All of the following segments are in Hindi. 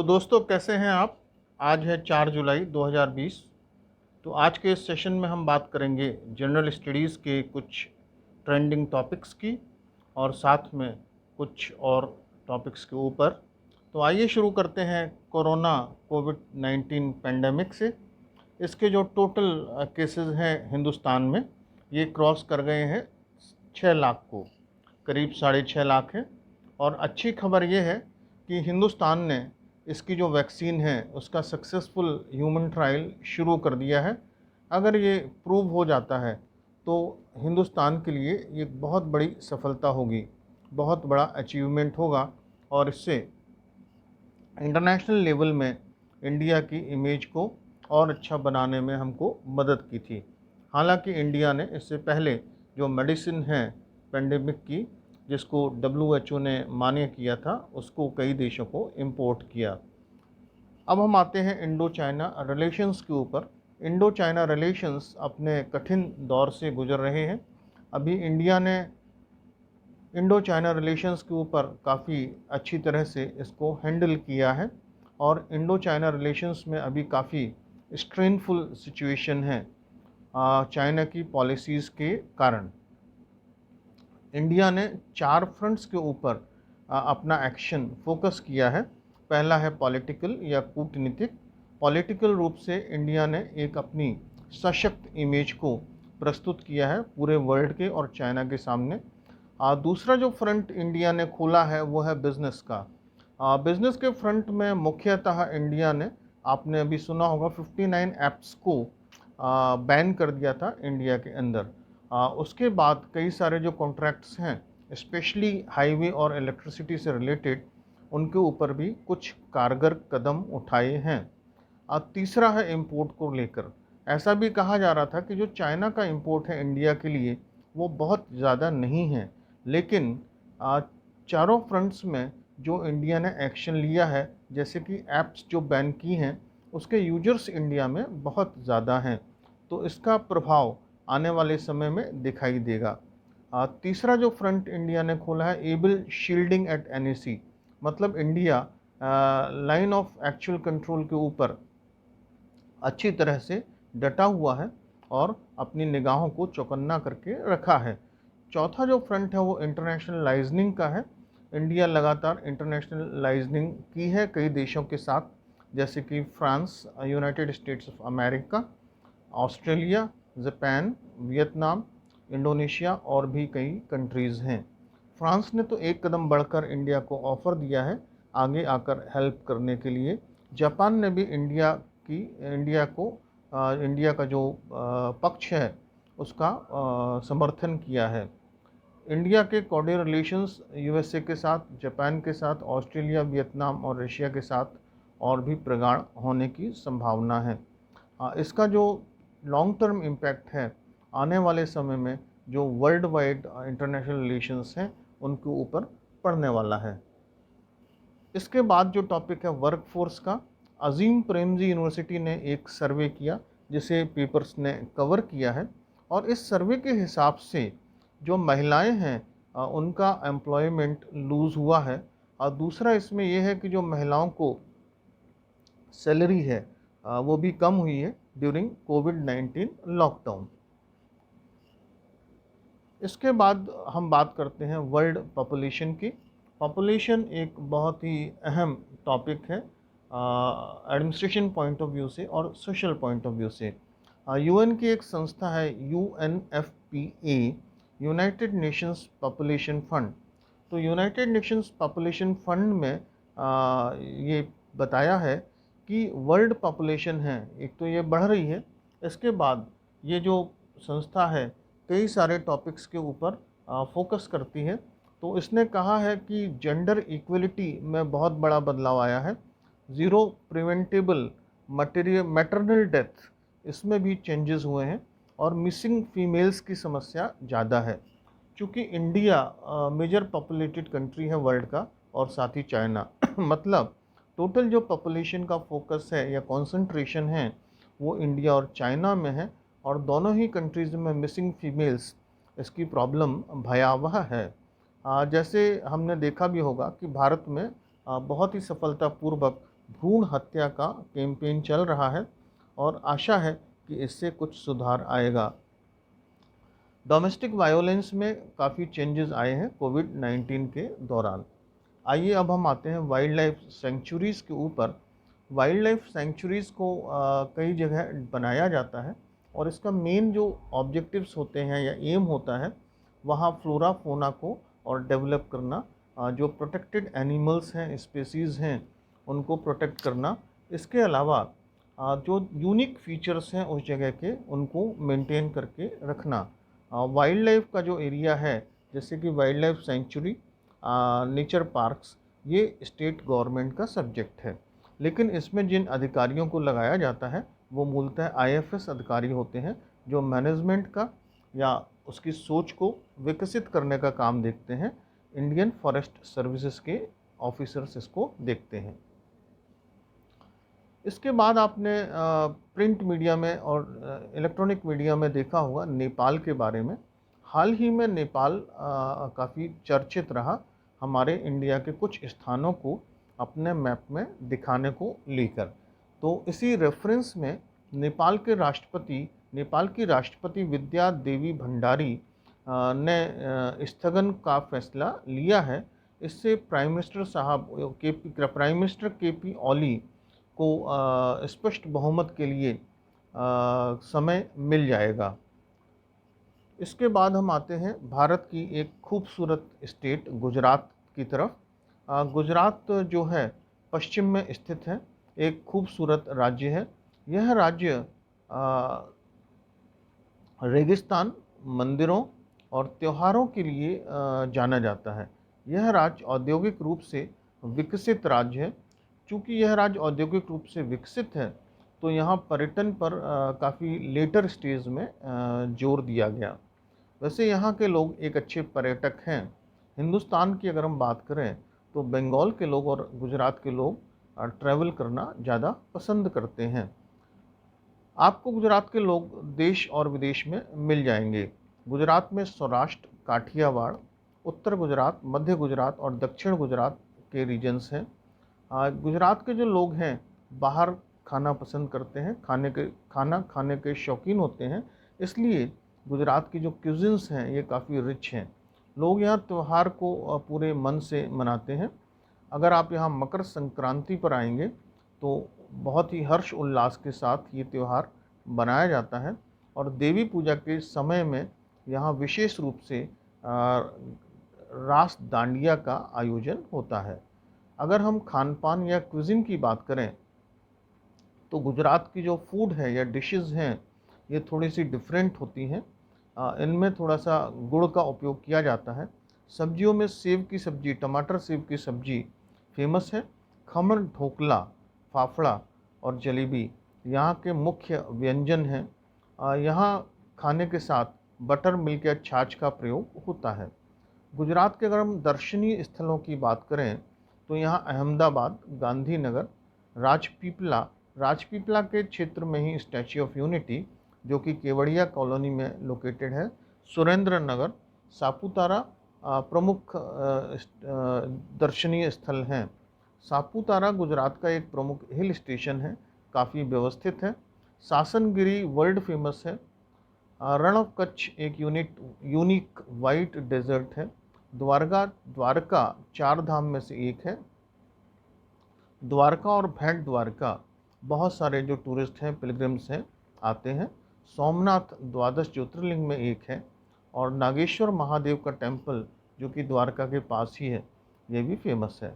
तो दोस्तों कैसे हैं आप। आज है 4 जुलाई 2020। तो आज के इस सेशन में हम बात करेंगे जनरल स्टडीज़ के कुछ ट्रेंडिंग टॉपिक्स की और साथ में कुछ और टॉपिक्स के ऊपर। तो आइए शुरू करते हैं कोरोना कोविड-19 पेंडेमिक से। इसके जो टोटल केसेस हैं हिंदुस्तान में, ये क्रॉस कर गए हैं 6 लाख को, करीब 6.5 लाख है। और अच्छी खबर ये है कि हिंदुस्तान ने इसकी जो वैक्सीन है उसका सक्सेसफुल ह्यूमन ट्रायल शुरू कर दिया है। अगर ये प्रूव हो जाता है तो हिंदुस्तान के लिए ये बहुत बड़ी सफलता होगी, बहुत बड़ा अचीवमेंट होगा और इससे इंटरनेशनल लेवल में इंडिया की इमेज को और अच्छा बनाने में हमको मदद की थी। हालांकि इंडिया ने इससे पहले जो मेडिसिन है पेंडेमिक की, जिसको WHO ने मान्य किया था, उसको कई देशों को इंपोर्ट किया। अब हम आते हैं इंडो चाइना रिलेशंस के ऊपर। इंडो चाइना रिलेशंस अपने कठिन दौर से गुजर रहे हैं। अभी इंडिया ने इंडो चाइना रिलेशंस के ऊपर काफ़ी अच्छी तरह से इसको हैंडल किया है और इंडो चाइना रिलेशंस में अभी काफ़ी स्ट्रेनफुल सिचुएशन है चाइना की पॉलिसीज़ के कारण। इंडिया ने 4 फ्रंट्स के ऊपर अपना एक्शन फोकस किया है। पहला है पॉलिटिकल या कूटनीतिक। पॉलिटिकल रूप से इंडिया ने एक अपनी सशक्त इमेज को प्रस्तुत किया है पूरे वर्ल्ड के और चाइना के सामने। दूसरा जो फ्रंट इंडिया ने खोला है वो है बिज़नेस का। बिज़नेस के फ्रंट में मुख्यतः इंडिया ने, आपने अभी सुना होगा, 59 ऐप्स को बैन कर दिया था इंडिया के अंदर। उसके बाद कई सारे जो कॉन्ट्रैक्ट्स हैं, स्पेशली हाईवे और इलेक्ट्रिसिटी से रिलेटेड, उनके ऊपर भी कुछ कारगर कदम उठाए हैं। तीसरा है इंपोर्ट को लेकर। ऐसा भी कहा जा रहा था कि जो चाइना का इंपोर्ट है इंडिया के लिए वो बहुत ज़्यादा नहीं है, लेकिन चारों फ्रंट्स में जो इंडिया ने एक्शन लिया है, जैसे कि ऐप्स जो बैन की हैं, उसके यूजर्स इंडिया में बहुत ज़्यादा हैं, तो इसका प्रभाव आने वाले समय में दिखाई देगा। तीसरा जो फ्रंट इंडिया ने खोला है एबल शील्डिंग एट NAC, मतलब India line of actual control के ऊपर अच्छी तरह से डटा हुआ है और अपनी निगाहों को चौकन्ना करके रखा है। चौथा जो फ्रंट है वो इंटरनेशनलाइजनिंग का है। इंडिया लगातार इंटरनेशनलाइजनिंग की है कई देशों के साथ, जैसे कि France, United states of America, Australia, Japan, Vietnam, Indonesia और भी कई कंट्रीज़ हैं। फ्रांस ने तो एक कदम बढ़कर इंडिया को ऑफ़र दिया है आगे आकर हेल्प करने के लिए। जापान ने भी इंडिया का जो पक्ष है उसका समर्थन किया है। इंडिया के कॉर्डियल रिलेशंस USA के साथ, जापान के साथ, ऑस्ट्रेलिया, वियतनाम और रशिया के साथ और भी प्रगाढ़ होने की संभावना है। इसका जो लॉन्ग टर्म इम्पैक्ट है आने वाले समय में जो वर्ल्ड वाइड इंटरनेशनल रिलेशंस हैं उनके ऊपर पड़ने वाला है। इसके बाद जो टॉपिक है वर्क फोर्स का, अजीम प्रेमजी यूनिवर्सिटी ने एक सर्वे किया जिसे पेपर्स ने कवर किया है और इस सर्वे के हिसाब से जो महिलाएं हैं उनका एम्प्लॉयमेंट लूज़ हुआ है। और दूसरा इसमें यह है कि जो महिलाओं को सैलरी है वो भी कम हुई है ड्यूरिंग कोविड-19 लॉकडाउन। इसके बाद हम बात करते हैं वर्ल्ड पॉपुलेशन की। पॉपुलेशन एक बहुत ही अहम टॉपिक है एडमिनिस्ट्रेशन पॉइंट ऑफ व्यू से और सोशल पॉइंट ऑफ व्यू से। UN की एक संस्था है UNFPA, United Nations population fund. तो यूनाइटेड नेशंस पॉपुलेशन फंड में ये बताया है कि वर्ल्ड पॉपुलेशन है एक तो ये बढ़ रही है, इसके बाद ये जो संस्था है कई सारे टॉपिक्स के ऊपर फोकस करती है। तो इसने कहा है कि जेंडर इक्वलिटी में बहुत बड़ा बदलाव आया है। ज़ीरो प्रिवेंटेबल मैटरनल डेथ, इसमें भी चेंजेस हुए हैं और मिसिंग फीमेल्स की समस्या ज़्यादा है। चूँकि इंडिया मेजर पॉपुलेटेड कंट्री है वर्ल्ड का और साथ ही चाइना मतलब टोटल जो पॉपुलेशन का फोकस है या कंसंट्रेशन है वो इंडिया और चाइना में है और दोनों ही कंट्रीज़ में मिसिंग फीमेल्स इसकी प्रॉब्लम भयावह है। जैसे हमने देखा भी होगा कि भारत में बहुत ही सफलतापूर्वक भ्रूण हत्या का कैंपेन चल रहा है और आशा है कि इससे कुछ सुधार आएगा। डोमेस्टिक वायलेंस में काफ़ी चेंजेस आए हैं कोविड-19 के दौरान। आइए अब हम आते हैं वाइल्ड लाइफ सेंचुरीज़ के ऊपर। वाइल्ड लाइफ सेंचुरीज़ को कई जगह बनाया जाता है और इसका मेन जो ऑब्जेक्टिव्स होते हैं या एम होता है, वहाँ फ्लोरा फोना को और डेवलप करना, जो प्रोटेक्टेड एनिमल्स हैं, स्पेसीज़ हैं, उनको प्रोटेक्ट करना। इसके अलावा जो यूनिक फीचर्स हैं उस जगह के, उनको मेंटेन करके रखना। वाइल्ड लाइफ का जो एरिया है, जैसे कि wild life sanctuary, nature parks, ये स्टेट गवर्नमेंट का सब्जेक्ट है, लेकिन इसमें जिन अधिकारियों को लगाया जाता है वो मूलतः आईएफएस अधिकारी होते हैं, जो मैनेजमेंट का या उसकी सोच को विकसित करने का काम देखते हैं। इंडियन फॉरेस्ट सर्विसेज के ऑफिसर्स इसको देखते हैं। इसके बाद आपने प्रिंट मीडिया में और इलेक्ट्रॉनिक मीडिया में देखा होगा नेपाल के बारे में। हाल ही में नेपाल काफ़ी चर्चित रहा हमारे इंडिया के कुछ स्थानों को अपने मैप में दिखाने को लेकर। तो इसी रेफरेंस में नेपाल की राष्ट्रपति विद्या देवी भंडारी ने स्थगन का फैसला लिया है। इससे प्राइम मिनिस्टर केपी ओली को स्पष्ट बहुमत के लिए समय मिल जाएगा। इसके बाद हम आते हैं भारत की एक खूबसूरत स्टेट गुजरात की तरफ। गुजरात जो है पश्चिम में स्थित है, एक खूबसूरत राज्य है। यह राज्य रेगिस्तान, मंदिरों और त्योहारों के लिए जाना जाता है। यह राज्य औद्योगिक रूप से विकसित राज्य है। चूँकि यह राज्य औद्योगिक रूप से विकसित है, तो यहाँ पर्यटन पर काफ़ी लेटर स्टेज में जोर दिया गया। वैसे यहाँ के लोग एक अच्छे पर्यटक हैं। हिंदुस्तान की अगर हम बात करें तो बंगाल के लोग और गुजरात के लोग ट्रैवल करना ज़्यादा पसंद करते हैं। आपको गुजरात के लोग देश और विदेश में मिल जाएंगे। गुजरात में सौराष्ट्र, काठियावाड़, उत्तर गुजरात, मध्य गुजरात और दक्षिण गुजरात के रीजन्स हैं। गुजरात के जो लोग हैं बाहर खाना पसंद करते हैं, खाना खाने के शौकीन होते हैं, इसलिए गुजरात की जो क्यूजिन्स हैं ये काफ़ी रिच हैं। लोग यहाँ त्यौहार को पूरे मन से मनाते हैं। अगर आप यहाँ मकर संक्रांति पर आएंगे तो बहुत ही हर्ष उल्लास के साथ ये त्यौहार बनाया जाता है और देवी पूजा के समय में यहाँ विशेष रूप से रास दांडिया का आयोजन होता है। अगर हम खान पान या क्विज़िन की बात करें तो गुजरात की जो फूड है या डिशेस हैं ये थोड़ी सी डिफरेंट होती हैं। इनमें थोड़ा सा गुड़ का उपयोग किया जाता है। सब्जियों में सेब की सब्ज़ी, टमाटर सेब की सब्ज़ी फेमस है। खमण, ढोकला, फाफड़ा और जलेबी यहाँ के मुख्य व्यंजन हैं। यहाँ खाने के साथ बटर मिल्क या छाछ का प्रयोग होता है। गुजरात के अगर हम दर्शनीय स्थलों की बात करें तो यहाँ अहमदाबाद, गांधीनगर, राजपीपला के क्षेत्र में ही स्टैच्यू ऑफ यूनिटी जो कि केवड़िया कॉलोनी में लोकेटेड है, सुरेंद्र नगर, सापुतारा प्रमुख दर्शनीय स्थल हैं। सापुतारा गुजरात का एक प्रमुख हिल स्टेशन है, काफ़ी व्यवस्थित है। सासनगिरी वर्ल्ड फेमस है। रण ऑफ कच्छ एक यूनिक वाइट डेजर्ट है। द्वारका चार धाम में से एक है। द्वारका और भेंट द्वारका बहुत सारे जो टूरिस्ट हैं, पिलग्रिम्स हैं, आते हैं। सोमनाथ द्वादश ज्योतिर्लिंग में एक है और नागेश्वर महादेव का टेम्पल जो कि द्वारका के पास ही है, ये भी फेमस है।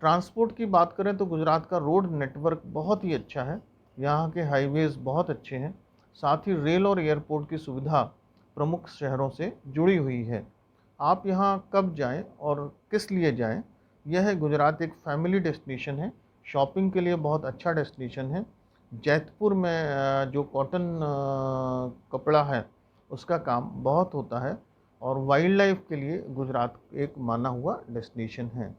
ट्रांसपोर्ट की बात करें तो गुजरात का रोड नेटवर्क बहुत ही अच्छा है। यहाँ के हाईवेज़ बहुत अच्छे हैं। साथ ही रेल और एयरपोर्ट की सुविधा प्रमुख शहरों से जुड़ी हुई है। आप यहाँ कब जाएं और किस लिए जाएं, यह है गुजरात एक फैमिली डेस्टिनेशन है। शॉपिंग के लिए बहुत अच्छा डेस्टिनेशन है। जैतपुर में जो कॉटन कपड़ा है उसका काम बहुत होता है और वाइल्ड लाइफ के लिए गुजरात एक माना हुआ डेस्टिनेशन है।